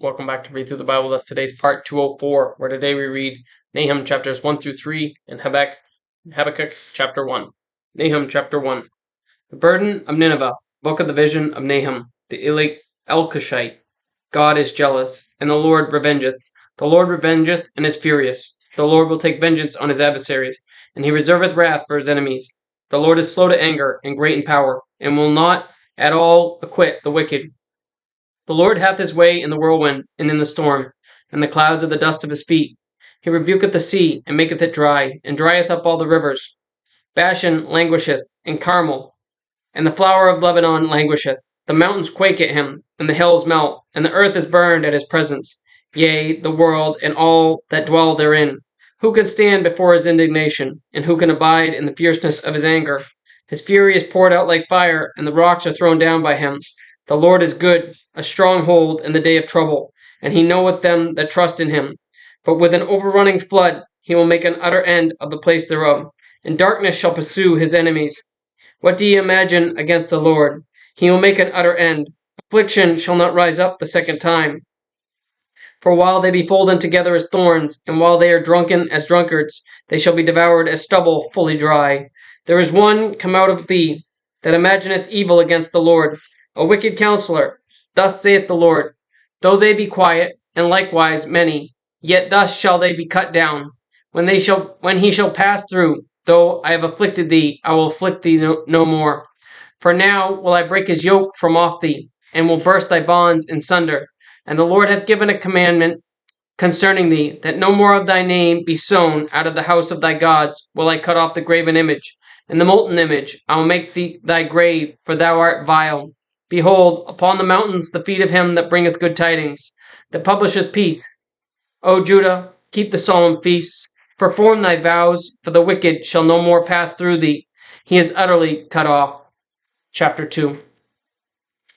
Welcome back to Read Through the Bible. That's today's part 204, where today we read Nahum Chapters 1 through 3 and Habakkuk Chapter 1. Nahum Chapter 1. The burden of Nineveh, book of the vision of Nahum, the Elkoshite. God is jealous, and the Lord revengeth. The Lord revengeth and is furious. The Lord will take vengeance on his adversaries, and he reserveth wrath for his enemies. The Lord is slow to anger and great in power, and will not at all acquit the wicked. The Lord hath his way in the whirlwind and in the storm, and the clouds are the dust of his feet. He rebuketh the sea, and maketh it dry, and drieth up all the rivers. Bashan languisheth, and Carmel, and the flower of Lebanon languisheth. The mountains quake at him, and the hills melt, and the earth is burned at his presence. Yea, the world, and all that dwell therein. Who can stand before his indignation, and who can abide in the fierceness of his anger? His fury is poured out like fire, and the rocks are thrown down by him. The Lord is good, a stronghold in the day of trouble, and he knoweth them that trust in him. But with an overrunning flood he will make an utter end of the place thereof, and darkness shall pursue his enemies. What do ye imagine against the Lord? He will make an utter end. Affliction shall not rise up the second time. For while they be folden together as thorns, and while they are drunken as drunkards, they shall be devoured as stubble fully dry. There is one come out of thee that imagineth evil against the Lord, a wicked counselor. Thus saith the Lord, though they be quiet, and likewise many, yet thus shall they be cut down. When he shall pass through, though I have afflicted thee, I will afflict thee no more. For now will I break his yoke from off thee, and will burst thy bonds in sunder. And the Lord hath given a commandment concerning thee, that no more of thy name be sown out of the house of thy gods will I cut off the graven image, and the molten image. I will make thee thy grave, for thou art vile. Behold, upon the mountains the feet of him that bringeth good tidings, that publisheth peace. O Judah, keep the solemn feasts, perform thy vows, for the wicked shall no more pass through thee. He is utterly cut off. Chapter 2.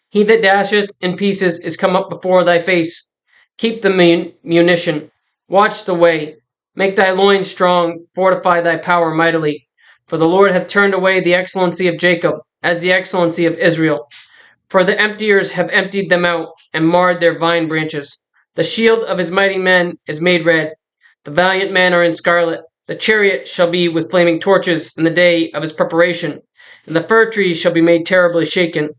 He that dasheth in pieces is come up before thy face. Keep the munition, watch the way, make thy loins strong, fortify thy power mightily. For the Lord hath turned away the excellency of Jacob, as the excellency of Israel. For the emptiers have emptied them out, and marred their vine branches. The shield of his mighty men is made red. The valiant men are in scarlet. The chariot shall be with flaming torches in the day of his preparation, and the fir tree shall be made terribly shaken.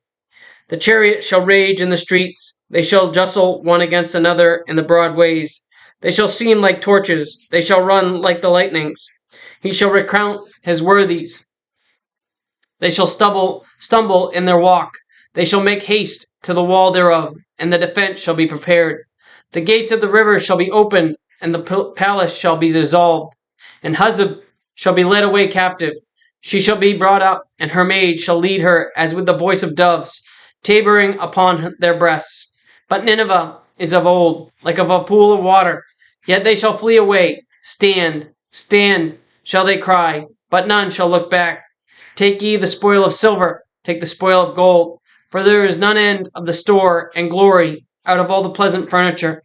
The chariot shall rage in the streets. They shall justle one against another in the broad ways. They shall seem like torches. They shall run like the lightnings. He shall recount his worthies. They shall stumble in their walk. They shall make haste to the wall thereof, and the defense shall be prepared. The gates of the river shall be opened, and the palace shall be dissolved, and Huzzab shall be led away captive. She shall be brought up, and her maid shall lead her as with the voice of doves, tabering upon their breasts. But Nineveh is of old, like of a pool of water, yet they shall flee away. Stand, stand, shall they cry, but none shall look back. Take ye the spoil of silver, take the spoil of gold, for there is none end of the store and glory out of all the pleasant furniture.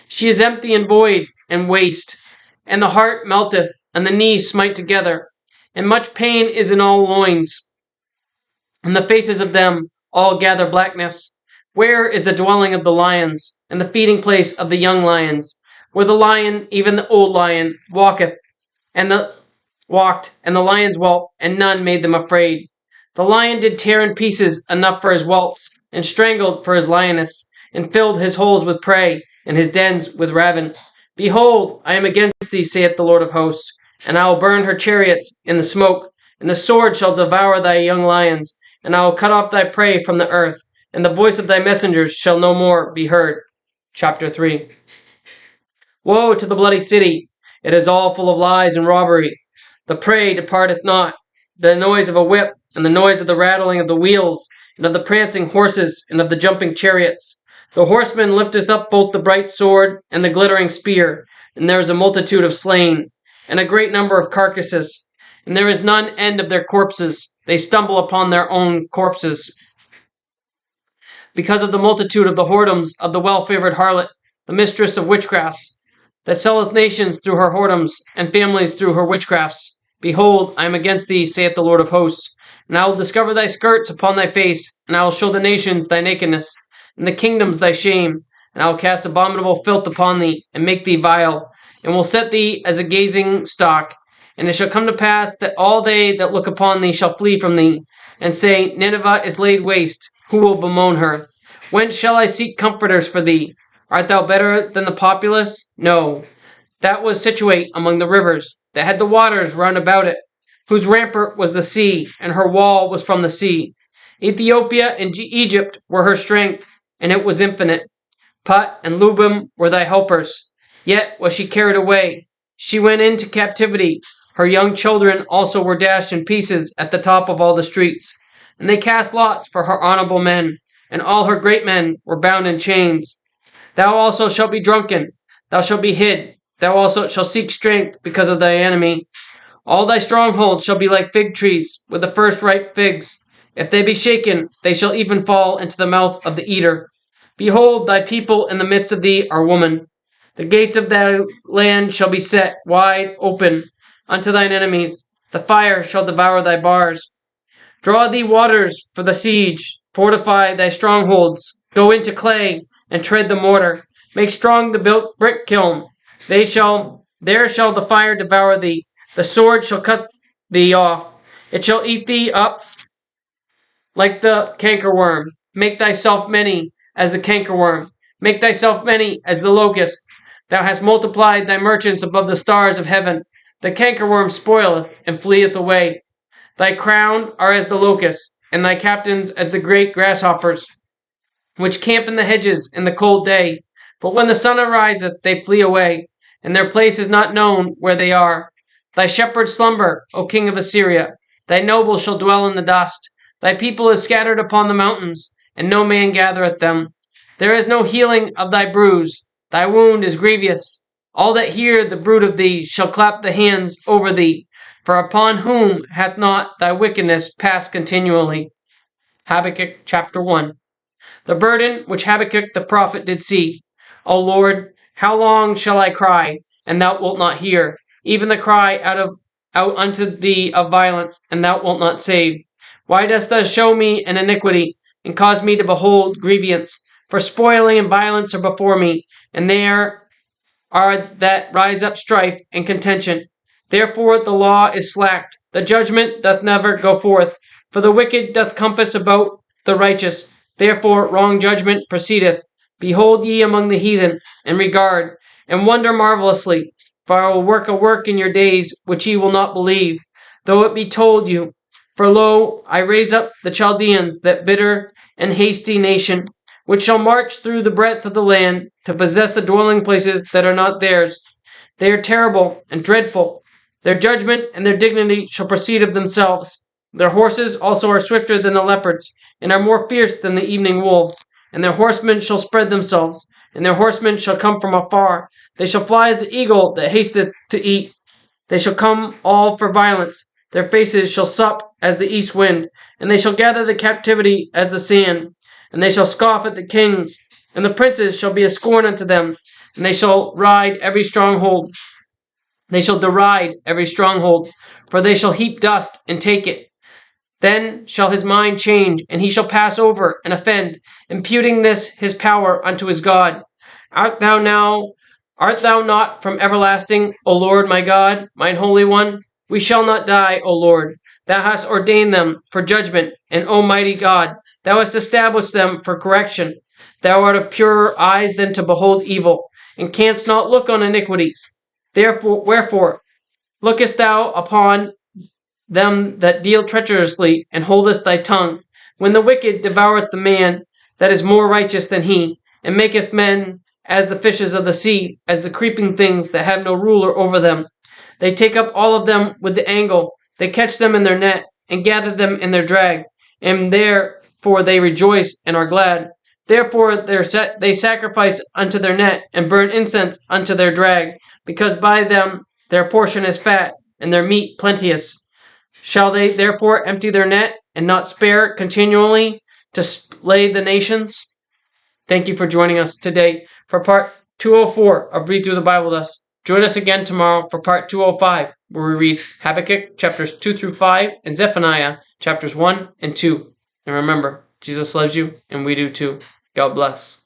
She is empty and void and waste, and the heart melteth, and the knees smite together, and much pain is in all loins, and the faces of them all gather blackness. Where is the dwelling of the lions, and the feeding place of the young lions, where the lion, even the old lion, walked, and the lions whelped, and none made them afraid? The lion did tear in pieces enough for his whelps, and strangled for his lioness, and filled his holes with prey, and his dens with ravin. Behold, I am against thee, saith the Lord of hosts, and I will burn her chariots in the smoke, and the sword shall devour thy young lions, and I will cut off thy prey from the earth, and the voice of thy messengers shall no more be heard. Chapter 3. Woe to the bloody city! It is all full of lies and robbery. The prey departeth not. The noise of a whip, and the noise of the rattling of the wheels, and of the prancing horses, and of the jumping chariots. The horseman lifteth up both the bright sword and the glittering spear, and there is a multitude of slain, and a great number of carcasses, and there is none end of their corpses. They stumble upon their own corpses. Because of the multitude of the whoredoms of the well-favored harlot, the mistress of witchcrafts, that selleth nations through her whoredoms, and families through her witchcrafts. Behold, I am against thee, saith the Lord of hosts, and I will discover thy skirts upon thy face, and I will show the nations thy nakedness, and the kingdoms thy shame, and I will cast abominable filth upon thee, and make thee vile, and will set thee as a gazing stock. And it shall come to pass that all they that look upon thee shall flee from thee, and say, Nineveh is laid waste, who will bemoan her? Whence shall I seek comforters for thee? Art thou better than the populace? No, that was situate among the rivers, that had the waters round about it, whose rampart was the sea, and her wall was from the sea. Ethiopia and Egypt were her strength, and it was infinite. Put and Lubim were thy helpers. Yet was she carried away. She went into captivity. Her young children also were dashed in pieces at the top of all the streets. And they cast lots for her honorable men, and all her great men were bound in chains. Thou also shalt be drunken, thou shalt be hid, thou also shalt seek strength because of thy enemy. All thy strongholds shall be like fig trees with the first ripe figs. If they be shaken, they shall even fall into the mouth of the eater. Behold, thy people in the midst of thee are woman. The gates of thy land shall be set wide open unto thine enemies. The fire shall devour thy bars. Draw thee waters for the siege. Fortify thy strongholds. Go into clay and tread the mortar. Make strong the built brick kiln. There shall the fire devour thee. The sword shall cut thee off. It shall eat thee up like the cankerworm. Make thyself many as the cankerworm. Make thyself many as the locust. Thou hast multiplied thy merchants above the stars of heaven. The cankerworm spoileth and fleeth away. Thy crown are as the locust, and thy captains as the great grasshoppers, which camp in the hedges in the cold day. But when the sun ariseth, they flee away, and their place is not known where they are. Thy shepherds slumber, O king of Assyria. Thy nobles shall dwell in the dust. Thy people is scattered upon the mountains, and no man gathereth them. There is no healing of thy bruise. Thy wound is grievous. All that hear the bruit of thee shall clap the hands over thee. For upon whom hath not thy wickedness passed continually? Habakkuk Chapter 1. The burden which Habakkuk the prophet did see. O Lord, how long shall I cry, and thou wilt not hear? Even the cry out unto thee of violence, and thou wilt not save. Why dost thou show me an iniquity, and cause me to behold grievance? For spoiling and violence are before me, and there are that rise up strife and contention. Therefore the law is slacked, the judgment doth never go forth. For the wicked doth compass about the righteous, therefore wrong judgment proceedeth. Behold ye among the heathen, and regard, and wonder marvelously. For I will work a work in your days which ye will not believe, though it be told you. For lo, I raise up the Chaldeans, that bitter and hasty nation, which shall march through the breadth of the land, to possess the dwelling places that are not theirs. They are terrible and dreadful. Their judgment and their dignity shall proceed of themselves. Their horses also are swifter than the leopards, and are more fierce than the evening wolves. And their horsemen shall spread themselves, and their horsemen shall come from afar. They shall fly as the eagle that hasteth to eat. They shall come all for violence. Their faces shall sup as the east wind, and they shall gather the captivity as the sand. And they shall scoff at the kings, and the princes shall be a scorn unto them, and they shall ride every stronghold. They shall deride every stronghold, for they shall heap dust and take it. Then shall his mind change, and he shall pass over and offend, imputing this his power unto his God. Art thou not from everlasting, O Lord my God, mine Holy One? We shall not die, O Lord. Thou hast ordained them for judgment, and O mighty God, thou hast established them for correction. Thou art of purer eyes than to behold evil, and canst not look on iniquity. Wherefore, lookest thou upon them that deal treacherously, and holdest thy tongue, when the wicked devoureth the man that is more righteous than he, and maketh men as the fishes of the sea, as the creeping things that have no ruler over them. They take up all of them with the angle, they catch them in their net, and gather them in their drag, and therefore they rejoice and are glad. Therefore they sacrifice unto their net, and burn incense unto their drag, because by them their portion is fat, and their meat plenteous. Shall they therefore empty their net, and not spare continually to slay the nations? Thank you for joining us today for part 204 of Read Through the Bible with us. Join us again tomorrow for part 205, where we read Habakkuk chapters 2 through 5 and Zephaniah chapters 1 and 2. And remember, Jesus loves you, and we do too. God bless.